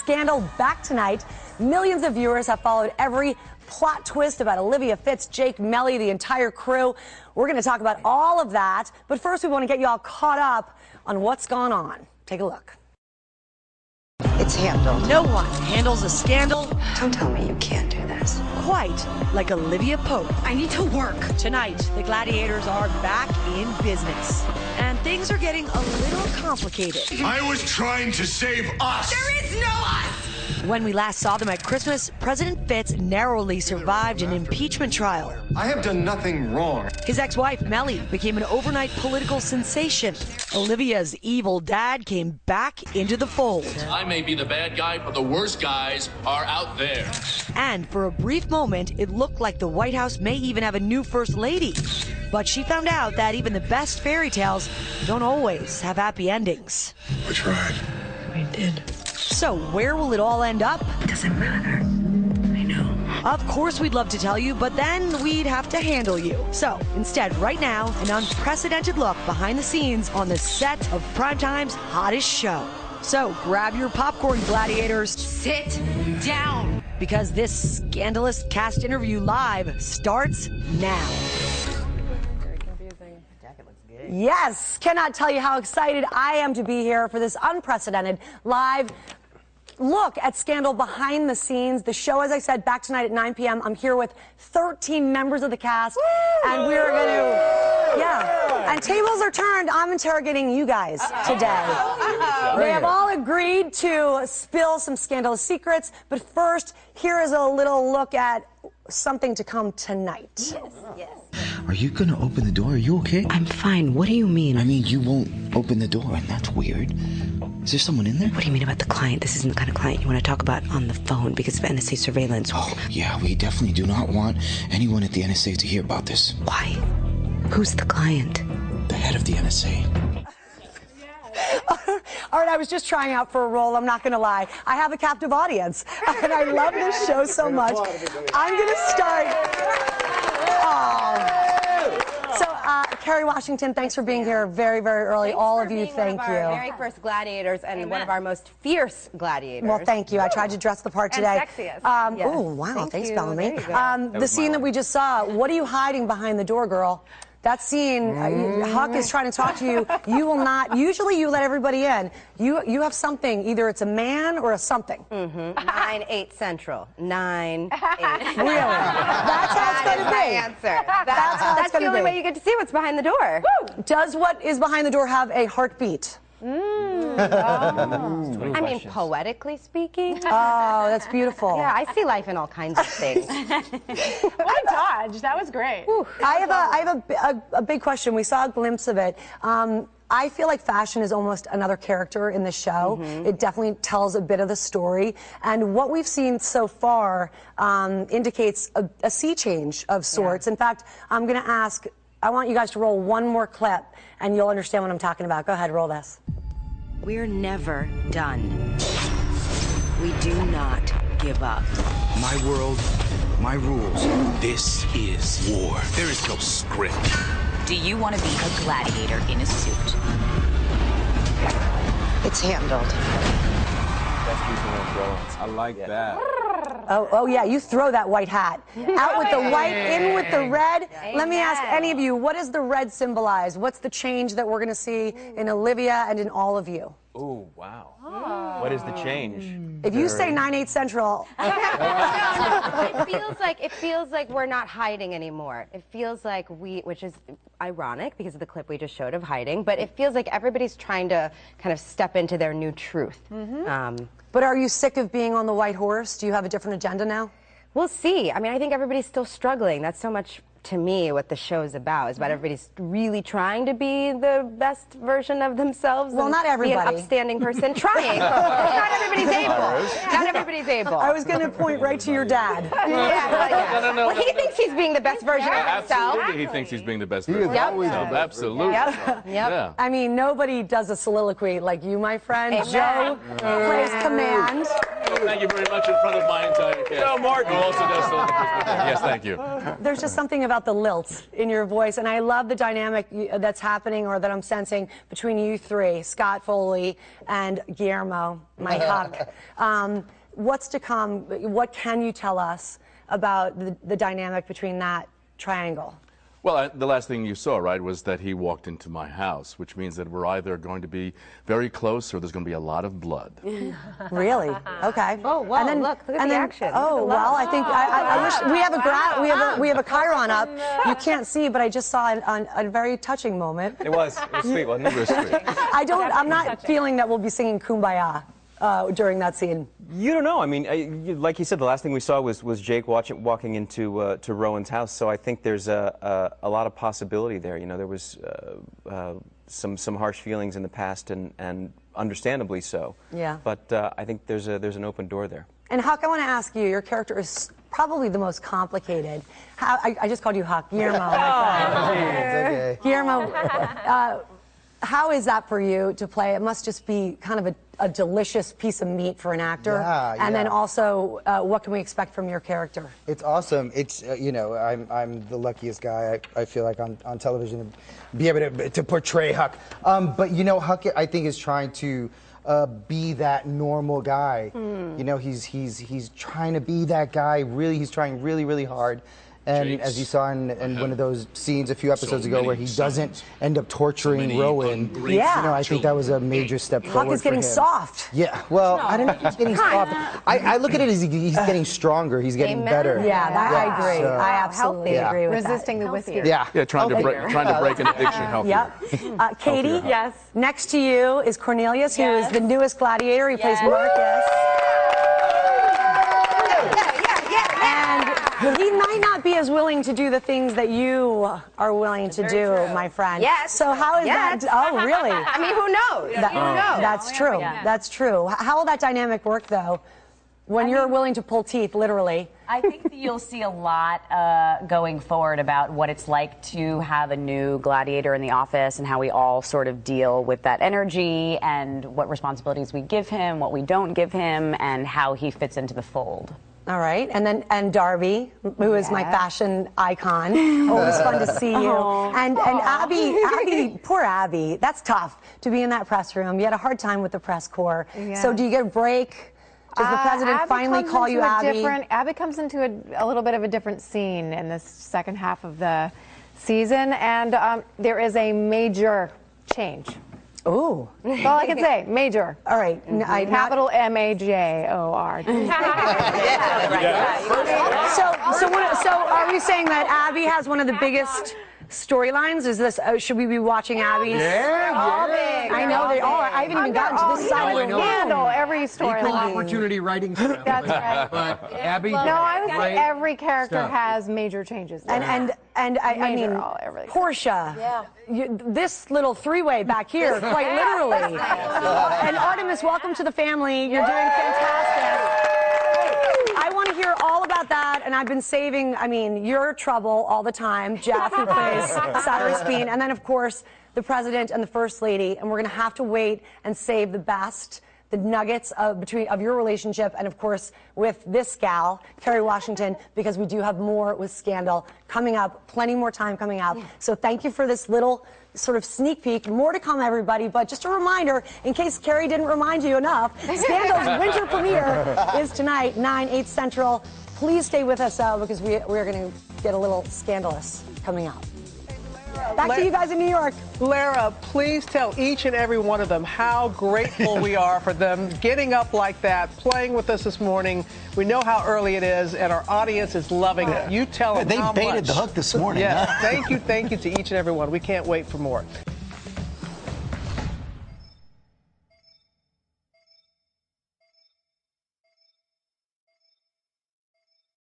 Scandal back tonight. Millions of viewers have followed every plot twist about Olivia Fitz, Jake Melly, the entire crew. We're going to talk about all of that. But first, we want to get you all caught up on what's gone on. Take a look. It's handled. No one handles a scandal Don't tell me you can't do this. quite like Olivia Pope. I need to work. Tonight, the Gladiators are back in business, and things are getting a little complicated. I was trying to save us. There is no us. When we last saw them at Christmas, President Fitz narrowly survived an impeachment trial. I have done nothing wrong. His ex-wife, Melly, became an overnight political sensation. Olivia's evil dad came back into the fold. I may be the bad guy, but the worst guys are out there. And for a brief moment, it looked like the White House may even have a new first lady. But she found out that even the best fairy tales don't always have happy endings. I tried. We did. So where will it all end up? It doesn't matter. I know. Of course we'd love to tell you, but then we'd have to handle you. So instead, right now, an unprecedented look behind the scenes on the set of Primetime's hottest show. So grab your popcorn, Gladiators. Sit down. Because this scandalous cast interview live starts now. Yes, cannot tell you how excited I am to be here for this unprecedented live look at Scandal behind the scenes. The show, as I said, back tonight at 9 p.m. I'm here with 13 members of the cast, and we're going to, and tables are turned. I'm interrogating you guys today. They have all agreed to spill some scandalous secrets, but first, here is a little look at something to come tonight. Yes. Are you gonna open the door? Are you okay? I'm fine. What do you mean? I mean, you won't open the door, and that's weird. Is there someone in there? What do you mean about the client? This isn't the kind of client you want to talk about on the phone because of NSA surveillance. Oh, yeah, we definitely do not want anyone at the NSA to hear about this. Why? Who's the client? The head of the NSA. All right, I was just trying out for a role, I'm not going to lie. I have a captive audience, and I love this show so much. I'm going to start... So, Kerry Washington, thanks for being here very, very early. All of you, thank you. Very first gladiators and one of our most fierce gladiators. Well, thank you. I tried to dress the part today. And sexiest. Oh, wow. Thanks, Bellamy. There you go. The scene that we just saw, what are you hiding behind the door, girl? That scene, Huck is trying to talk to you. You will not, usually you let everybody in. You have something, either it's a man or a something. 9/8 Central. 9/8. Really? That's how it's going to be. My answer. That's the only way you get to see what's behind the door. Woo! Does what is behind the door have a heartbeat? I mean, poetically speaking. Oh, that's beautiful. Yeah, I see life in all kinds of things. What a dodge. That was great. I have a big question. We saw a glimpse of it. I feel like fashion is almost another character in the show. It definitely tells a bit of the story. And what we've seen so far indicates a sea change of sorts. In fact, I'm going to ask, I want you guys to roll one more clip, and you'll understand what I'm talking about. Go ahead, roll this. We're never done. We do not give up. My world, my rules. This is war. There is no script. Do you want to be a gladiator in a suit? It's handled. I like that. Oh yeah, you throw that white hat. Out with the white, in with the red. Let me ask any of you, what does the red symbolize? What's the change that we're going to see in Olivia and in all of you? Ooh, wow. What is the change? If you say 9/8 Central... It feels like we're not hiding anymore. It feels like which is ironic because of the clip we just showed of hiding, but it feels like everybody's trying to kind of step into their new truth. But are you sick of being on the white horse? Do you have a different agenda now? We'll see. I mean, I think everybody's still struggling. That's so much, to me, what the show is about. It's about everybody's really trying to be the best version of themselves. Well, not everybody. Be an upstanding person. Trying. Not everybody's able. Not everybody's able. I was going to point right to your dad. No. Well, he thinks he's being the best version of himself. Absolutely, he thinks he's being the best version Yep. of himself. Absolutely. Yeah. I mean, nobody does a soliloquy like you, my friend. Amen. Joe plays command. Thank you very much in front of my entire No, Martin also does still in the Christmas thing. Yes, thank you. There's just something about the lilt in your voice, and I love the dynamic that's happening or that I'm sensing between you three, Scott Foley and Guillermo, my Huck. What's to come? What can you tell us about the dynamic between that triangle? Well, the last thing you saw, right, was that he walked into my house, which means that we're either going to be very close or there's going to be a lot of blood. Really? Okay. Oh, wow, and then, look at the action. Oh, well, I think I wish we have a Chiron up. You can't see, but I just saw a very touching moment. It was sweet, wasn't it? It was sweet. I'm not feeling that we'll be singing Kumbaya during that scene. You don't know. I mean, like you said, the last thing we saw was Jake walking into to Rowan's house. So I think there's a lot of possibility there. You know, there was some harsh feelings in the past, and understandably so. Yeah. But I think there's an open door there. And Huck, I want to ask you. Your character is probably the most complicated. I just called you Huck, Guillermo. Okay. Guillermo, how is that for you to play? It must just be kind of a delicious piece of meat for an actor. And then also, what can we expect from your character? It's awesome. It's you know, I'm the luckiest guy I feel like on television to be able to portray Huck. But you know, Huck I think is trying to be that normal guy. You know, he's trying to be that guy. Really, he's trying really hard. And as you saw in one of those scenes a few episodes ago where he doesn't end up torturing Rowan, you know, I think that was a major step forward. Huck is getting soft. Yeah, well, I don't know if he's getting soft. I look at it as he's getting stronger. He's getting better. Yeah, I agree. So, I absolutely agree with Resisting the whiskey. Yeah. Yeah, trying to break an addiction healthier. Yep. Katie? Yes. Next to you is Cornelius, who is the newest gladiator. He plays Marcus. He might not be as willing to do the things that you are willing to do, my friend. Yes. So how is that? Oh, really? I mean, who knows? Who knows? That's true. That's true. How will that dynamic work, though, when you're willing to pull teeth, literally? I think that you'll see a lot going forward about what it's like to have a new gladiator in the office and how we all sort of deal with that energy and what responsibilities we give him, what we don't give him, and how he fits into the fold. All right, and Darby, who is my fashion icon. Always fun to see you. And Abby, poor Abby. That's tough to be in that press room. You had a hard time with the press corps. Yeah. So do you get a break? Does the president finally call you Abby? Abby comes into a little bit of a different scene in this second half of the season, and there is a major change. Ooh. That's all I can say. Major. All right. Capital M-A-J-O-R. So are we saying that Abby has one of the biggest storylines? Is this? Should we be watching Abby's? Yeah. I know they all are. I haven't even gotten to this side of the room. Handle every storyline. Equal opportunity writing. That's right. But Abby. No, I would say every character has major changes. And I mean, Portia. Yeah. This little three-way back here, quite literally. And Artemis, welcome to the family. You're doing fantastic. I want to hear all about that, and I've been saving, I mean, your trouble all the time, Jeff, who plays Cyrus Bean, and then, of course, the president and the first lady, and we're going to have to wait and save the best, the nuggets of your relationship, and, of course, with this gal, Kerry Washington, because we do have more with Scandal coming up, plenty more time coming up. So thank you for this little sort of sneak peek. More to come, everybody, but just a reminder, in case Kerry didn't remind you enough, Scandal's winter premiere is tonight, 9/8 Central. Please stay with us, because we're going to get a little scandalous coming up. Back to you guys in New York. Lara, please tell each and every one of them how grateful we are for them getting up like that, playing with us this morning. We know how early it is, and our audience is loving it. You tell them how much. They baited the hook this morning. Yes, thank you to each and every one. We can't wait for more.